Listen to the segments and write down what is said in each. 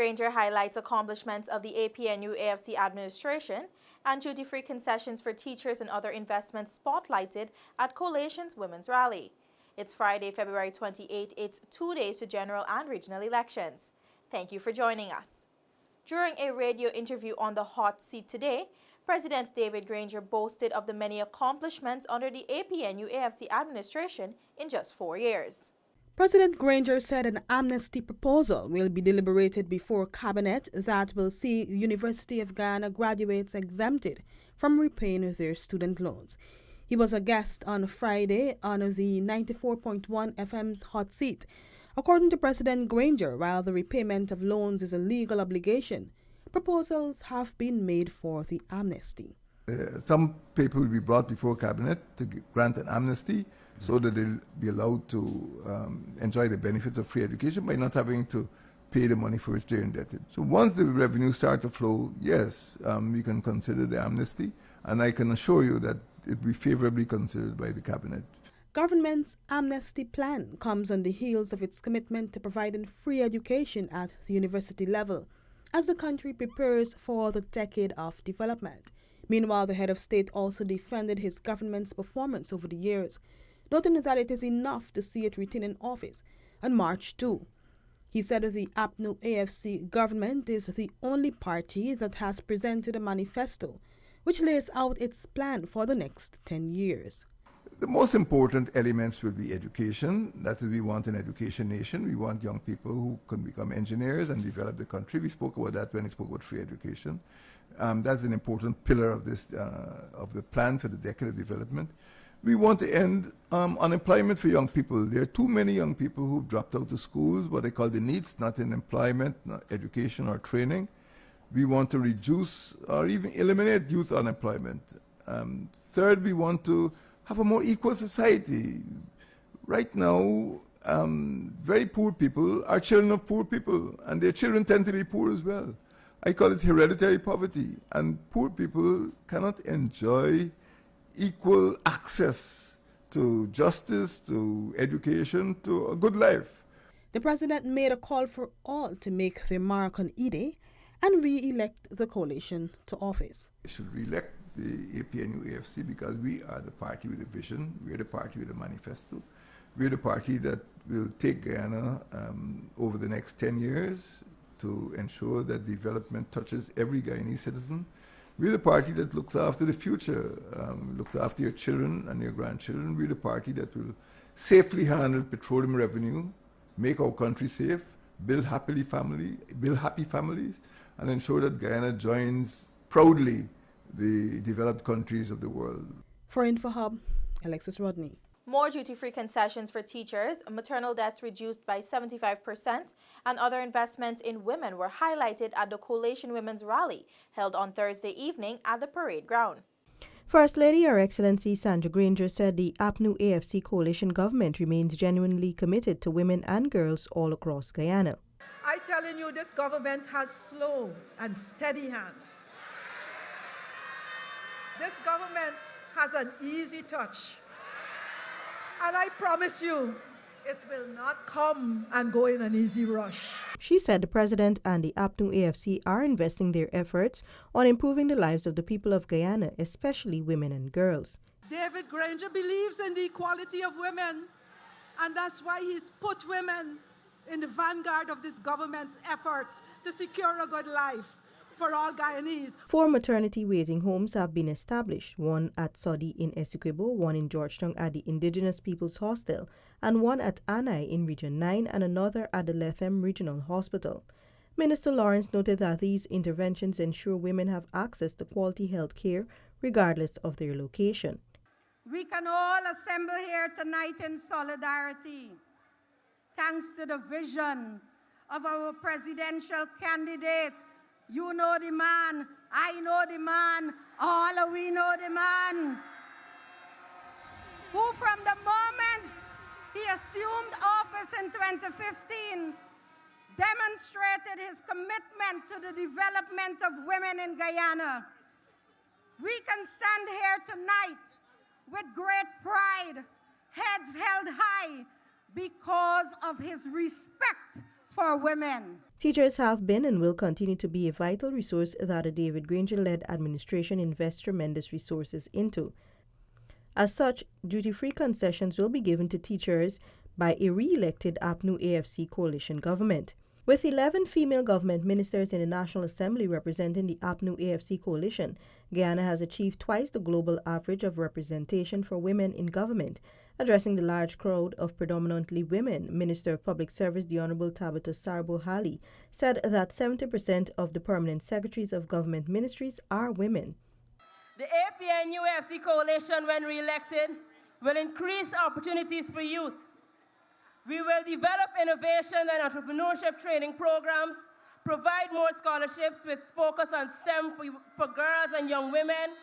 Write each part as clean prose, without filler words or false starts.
Granger highlights accomplishments of the APNU-AFC administration and duty-free concessions for teachers and other investments spotlighted at Coalition's Women's Rally. It's Friday, February 28. It's 2 days to general and regional elections. Thank you for joining us. During a radio interview on the hot seat today, President David Granger boasted of the many accomplishments under the APNU-AFC administration in just 4 years. President Granger said an amnesty proposal will be deliberated before Cabinet that will see University of Guyana graduates exempted from repaying their student loans. He was a guest on Friday on the 94.1 FM's hot seat. According to President Granger, while the repayment of loans is a legal obligation, proposals have been made for the amnesty. Some people will be brought before Cabinet to grant an amnesty so that they'll be allowed to enjoy the benefits of free education by not having to pay the money for which they're indebted. So once the revenues start to flow, yes, we can consider the amnesty, and I can assure you that it will be favorably considered by the Cabinet. Government's amnesty plan comes on the heels of its commitment to providing free education at the university level as the country prepares for the decade of development. Meanwhile, the head of state also defended his government's performance over the years, noting that it is enough to see it retain in office on March 2. He said the APNU-AFC government is the only party that has presented a manifesto which lays out its plan for the next 10 years. The most important elements will be education. That is, we want an education nation. We want young people who can become engineers and develop the country. We spoke about that when we spoke about free education. That's an important pillar of this of the plan for the decade of development. We want to end unemployment for young people. There are too many young people who've dropped out of schools, what they call the NEETs, not in employment, not education or training. We want to reduce or even eliminate youth unemployment. Third, we want to have a more equal society. Right now, very poor people are children of poor people, and their children tend to be poor as well. I call it hereditary poverty, and poor people cannot enjoy equal access to justice, to education, to a good life. The president made a call for all to make their mark on E-Day and re-elect the coalition to office. We should re-elect the APNU-AFC because we are the party with a vision, we are the party with a manifesto, we are the party that will take Guyana over the next 10 years to ensure that development touches every Guyanese citizen. We're the party that looks after the future, looks after your children and your grandchildren. We're the party that will safely handle petroleum revenue, make our country safe, build happy families, and ensure that Guyana joins proudly the developed countries of the world. For InfoHub, Alexis Rodney. More duty-free concessions for teachers, maternal debts reduced by 75%, and other investments in women were highlighted at the Coalition Women's Rally held on Thursday evening at the parade ground. First Lady Her Excellency Sandra Granger said the APNU-AFC coalition government remains genuinely committed to women and girls all across Guyana. I'm telling you, this government has slow and steady hands. This government has an easy touch. And I promise you, it will not come and go in an easy rush. She said the president and the APNU-AFC are investing their efforts on improving the lives of the people of Guyana, especially women and girls. David Granger believes in the equality of women, and that's why he's put women in the vanguard of this government's efforts to secure a good life for all Guyanese. 4 maternity waiting homes have been established, one at Sodi in Essequibo, one in Georgetown at the Indigenous Peoples Hostel, and one at Anai in Region 9 and another at the Lethem Regional Hospital. Minister Lawrence noted that these interventions ensure women have access to quality health care regardless of their location. We can all assemble here tonight in solidarity, thanks to the vision of our presidential candidate. You know the man, I know the man, all of we know the man, who from the moment he assumed office in 2015 demonstrated his commitment to the development of women in Guyana. We can stand here tonight with great pride, heads held high, because of his respect for women. Teachers have been and will continue to be a vital resource that the David Granger-led administration invests tremendous resources into. As such, duty-free concessions will be given to teachers by a re-elected APNU AFC coalition government. With 11 female government ministers in the National Assembly representing the APNU AFC coalition, Guyana has achieved twice the global average of representation for women in government. Addressing the large crowd of predominantly women, Minister of Public Service the Honorable Tabitha Sarbo-Hali said that 70% of the permanent secretaries of government ministries are women. The APNU-AFC coalition, when re-elected, will increase opportunities for youth. We will develop innovation and entrepreneurship training programs, provide more scholarships with focus on STEM for girls and young women,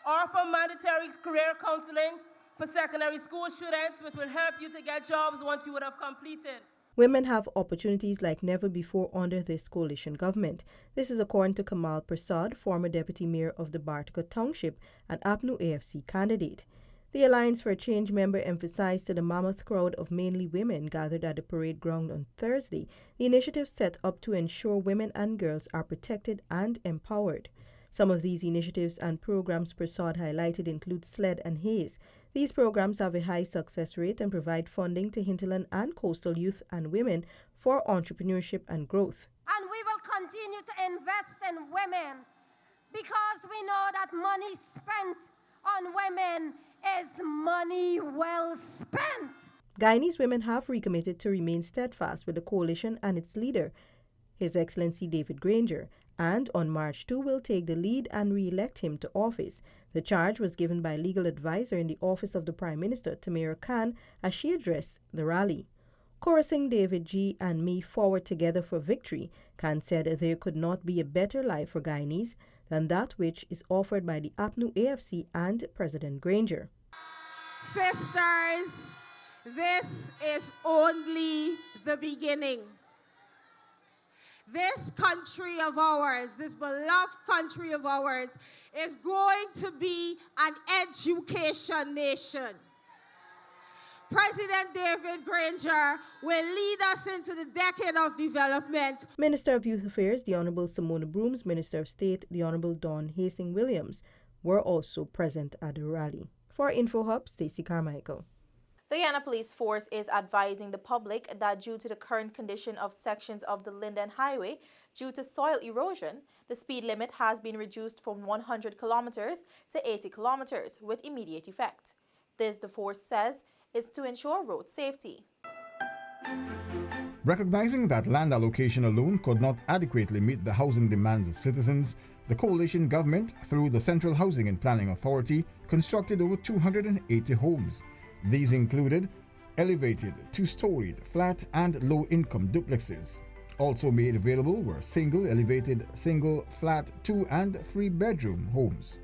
offer mandatory career counseling for secondary school students, which will help you to get jobs once you would have completed. Women have opportunities like never before under this coalition government. This is according to Kamal Prasad, former deputy mayor of the Bartica Township and APNU AFC candidate. The Alliance for Change member emphasized to the mammoth crowd of mainly women gathered at the parade ground on Thursday the initiative set up to ensure women and girls are protected and empowered. Some of these initiatives and programs Prasad highlighted include SLED and HAZE. These programs have a high success rate and provide funding to hinterland and coastal youth and women for entrepreneurship and growth. And we will continue to invest in women because we know that money spent on women is money well spent. Guyanese women have recommitted to remain steadfast with the coalition and its leader, His Excellency David Granger, and on March 2 will take the lead and re-elect him to office. The charge was given by legal advisor in the office of the Prime Minister, Tamara Khan, as she addressed the rally. Chorusing David G. and me forward together for victory, Khan said there could not be a better life for Guyanese than that which is offered by the APNU AFC and President Granger. Sisters, this is only the beginning. This country of ours, this beloved country of ours, is going to be an education nation. President David Granger will lead us into the decade of development. Minister of Youth Affairs, the Honorable Simona Brooms, Minister of State, the Honorable Don Hastings-Williams, were also present at the rally. For InfoHub, Stacey Carmichael. The Guyana Police Force is advising the public that due to the current condition of sections of the Linden Highway due to soil erosion, the speed limit has been reduced from 100 kilometers to 80 kilometers with immediate effect. This, the force says, is to ensure road safety. Recognizing that land allocation alone could not adequately meet the housing demands of citizens, the coalition government, through the Central Housing and Planning Authority, constructed over 280 homes. These included elevated, two-storied, flat and low-income duplexes. Also made available were single, elevated, single, flat, 2- and 3-bedroom homes.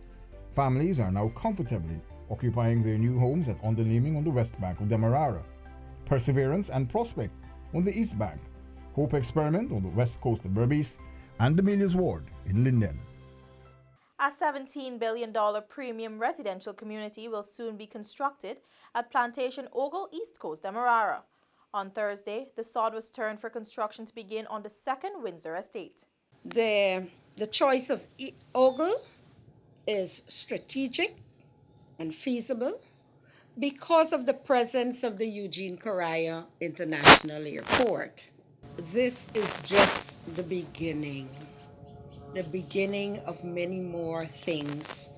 Families are now comfortably occupying their new homes at Undernaming on the west bank of Demerara, Perseverance and Prospect on the east bank, Hope Experiment on the west coast of Berbice, and the Milius Ward in Linden. A $17 billion premium residential community will soon be constructed at Plantation Ogle, East Coast, Demerara. On Thursday, the sod was turned for construction to begin on the second Windsor estate. The choice of Ogle is strategic and feasible because of the presence of the Eugene Correa International Airport. This is just the beginning of many more things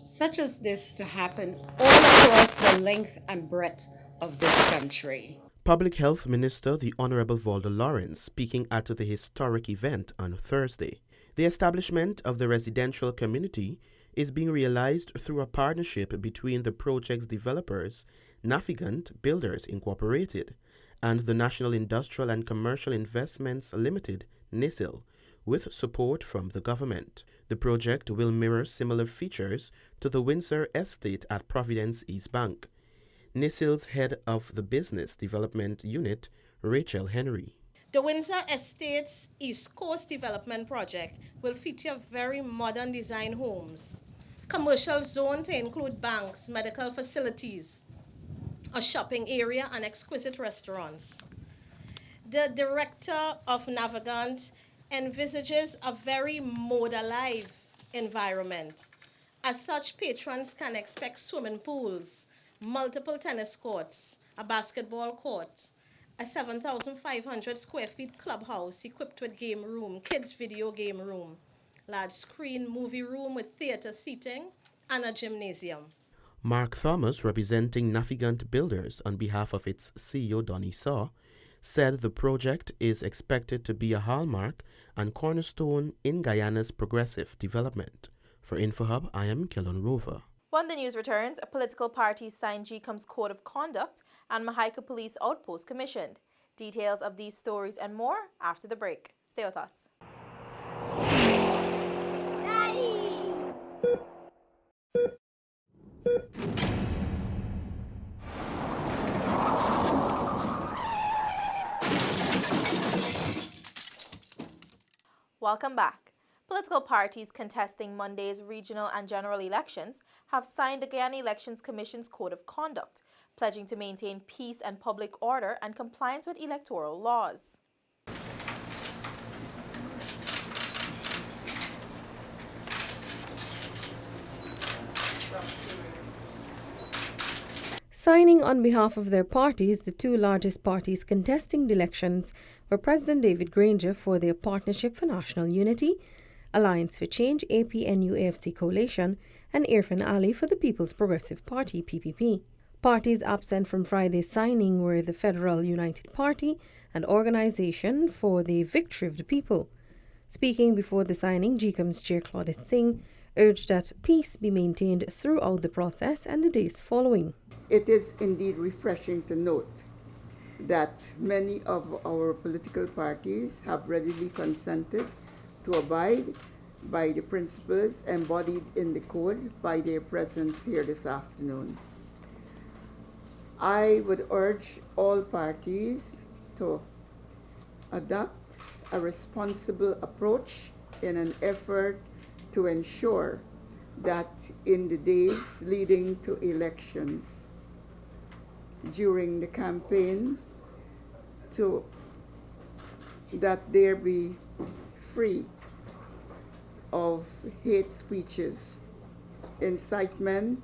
such as this to happen all across the length and breadth of this country. Public Health Minister the Honorable Valda Lawrence speaking at the historic event on Thursday. The establishment of the residential community is being realized through a partnership between the project's developers, Navigant Builders Incorporated, and the National Industrial and Commercial Investments Limited, NISIL, with support from the government. The project will mirror similar features to the Windsor estate at Providence East Bank. NISIL's head of the Business Development Unit, Rachel Henry. The Windsor Estates East Coast Development Project will feature very modern design homes, commercial zone to include banks, medical facilities, a shopping area, and exquisite restaurants. The director of Navigant envisages a very mode-alive environment. As such, patrons can expect swimming pools, multiple tennis courts, a basketball court, a 7,500 square feet clubhouse equipped with game room, kids video game room, large screen movie room with theater seating, and a gymnasium. Mark Thomas, representing Navigant Builders on behalf of its CEO Donny Saw, said the project is expected to be a hallmark and cornerstone in Guyana's progressive development. For InfoHub, I am Kellen Rover. When the news returns, political parties signed GCOM's Code of Conduct and Mahina Police Outpost commissioned. Details of these stories and more after the break. Stay with us. Welcome back. Political parties contesting Monday's regional and general elections have signed the Guyana Elections Commission's Code of Conduct, pledging to maintain peace and public order and compliance with electoral laws. Signing on behalf of their parties, the two largest parties contesting the elections were President David Granger for their Partnership for National Unity, Alliance for Change APNU-AFC Coalition, and Irfan Ali for the People's Progressive Party PPP. Parties absent from Friday's signing were the Federal United Party and Organisation for the Victory of the People. Speaking before the signing, GCOM's Chair Claudette Singh urged that peace be maintained throughout the process and the days following. It is indeed refreshing to note that many of our political parties have readily consented to abide by the principles embodied in the Code by their presence here this afternoon. I would urge all parties to adopt a responsible approach in an effort to ensure that in the days leading to elections, during the campaigns, that there be free of hate speeches, incitement,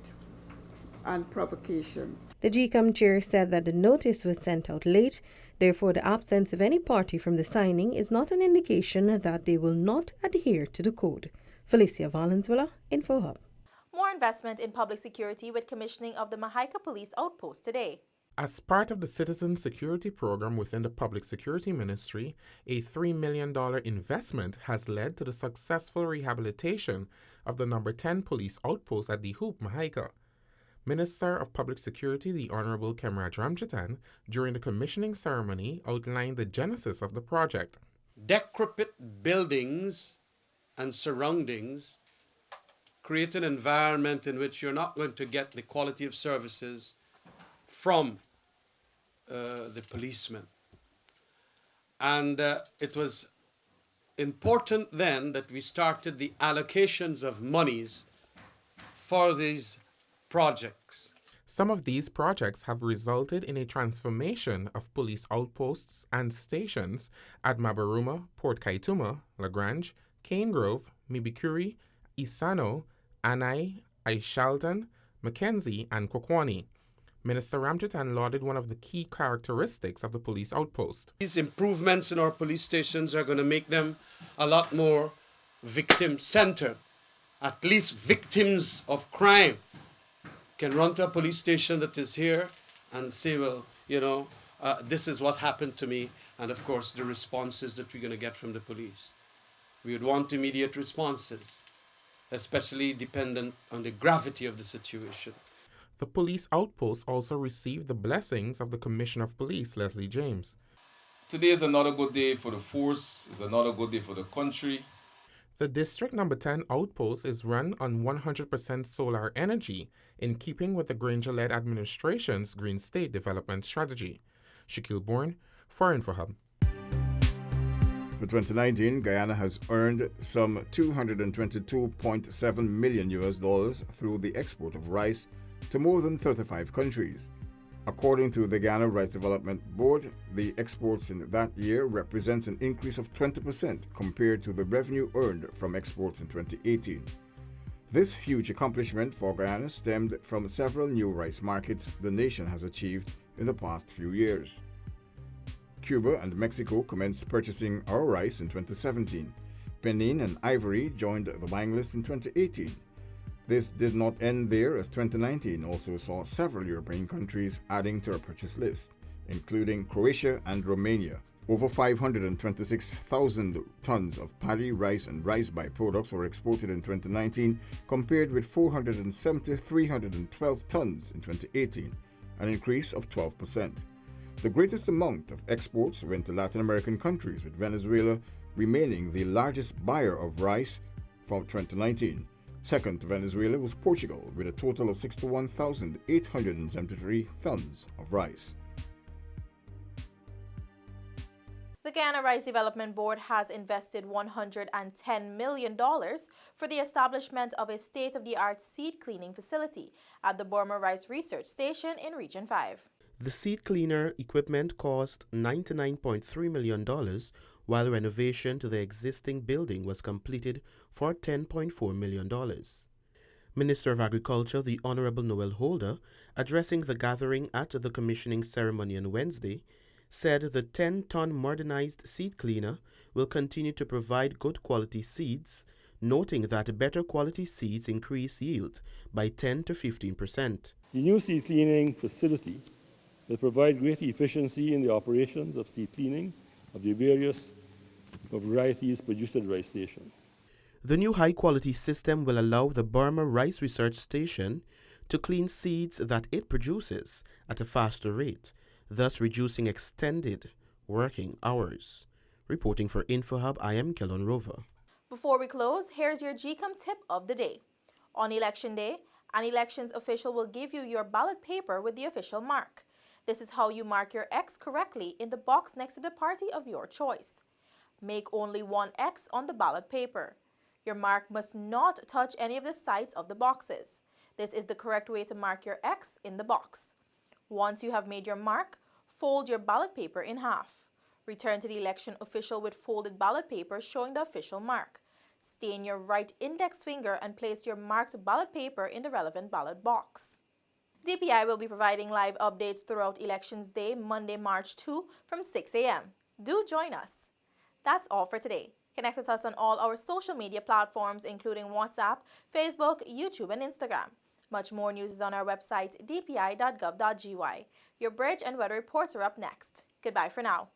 and provocation. The GCOM chair said that the notice was sent out late, therefore the absence of any party from the signing is not an indication that they will not adhere to the code. Felicia Valenzuela, InfoHub. More investment in public security with commissioning of the Mahina Police Outpost today. As part of the Citizen Security Program within the Public Security Ministry, a $3 million investment has led to the successful rehabilitation of the number 10 police outpost at the Hoop, Mahina. Minister of Public Security, the Honorable Kemraj Ramjatan, during the commissioning ceremony, outlined the genesis of the project. Decrepit buildings and surroundings create an environment in which you're not going to get the quality of services from the policemen. And it was important then that we started the allocations of monies for these projects. Some of these projects have resulted in a transformation of police outposts and stations at Mabaruma, Port Kaituma, Lagrange, Cane Grove, Mibikuri, Isano, Anai, Aishalton, Mackenzie, and Kokwani. Minister Ramjatan lauded one of the key characteristics of the police outpost. These improvements in our police stations are going to make them a lot more victim-centered. At least victims of crime can run to a police station that is here and say, well, this is what happened to me, and of course the responses that we're going to get from the police. We would want immediate responses, especially dependent on the gravity of the situation. The police outpost also received the blessings of the Commissioner of Police, Leslie James. Today is another good day for the force, it's another good day for the country. The District Number 10 outpost is run on 100% solar energy, in keeping with the Granger-led administration's Green State Development Strategy. Shaquille Bourne for InfoHub. For 2019, Guyana has earned some $222.7 million through the export of rice to more than 35 countries. According to the Guyana Rice Development Board, the exports in that year represents an increase of 20% compared to the revenue earned from exports in 2018. This huge accomplishment for Guyana stemmed from several new rice markets the nation has achieved in the past few years. Cuba and Mexico commenced purchasing our rice in 2017. Benin and Ivory joined the buying list in 2018. This did not end there, as 2019 also saw several European countries adding to our purchase list, including Croatia and Romania. Over 526,000 tons of paddy, rice, and rice byproducts were exported in 2019, compared with 412 tons in 2018, an increase of 12%. The greatest amount of exports went to Latin American countries, with Venezuela remaining the largest buyer of rice from 2019. Second to Venezuela was Portugal, with a total of 61,873 tons of rice. The Guyana Rice Development Board has invested $110 million for the establishment of a state-of-the-art seed cleaning facility at the Burma Rice Research Station in Region 5. The seed cleaner equipment cost $99.3 million, while renovation to the existing building was completed for $10.4 million. Minister of Agriculture, the Honorable Noel Holder, addressing the gathering at the commissioning ceremony on Wednesday, said the 10-ton modernized seed cleaner will continue to provide good quality seeds, noting that better quality seeds increase yield by 10 to 15%. The new seed cleaning facility will provide greater efficiency in the operations of seed cleaning of the various varieties produced at the rice station. The new high-quality system will allow the Burma Rice Research Station to clean seeds that it produces at a faster rate, thus reducing extended working hours. Reporting for InfoHub, I am Kellon Rover. Before we close, here's your GCOM tip of the day. On Election Day, an elections official will give you your ballot paper with the official mark. This is how you mark your X correctly in the box next to the party of your choice. Make only one X on the ballot paper. Your mark must not touch any of the sides of the boxes. This is the correct way to mark your X in the box. Once you have made your mark, fold your ballot paper in half. Return to the election official with folded ballot paper showing the official mark. Stain your right index finger and place your marked ballot paper in the relevant ballot box. DPI will be providing live updates throughout Elections Day, Monday, March 2 from 6 a.m. Do join us. That's all for today. Connect with us on all our social media platforms, including WhatsApp, Facebook, YouTube, and Instagram. Much more news is on our website, dpi.gov.gy. Your bridge and weather reports are up next. Goodbye for now.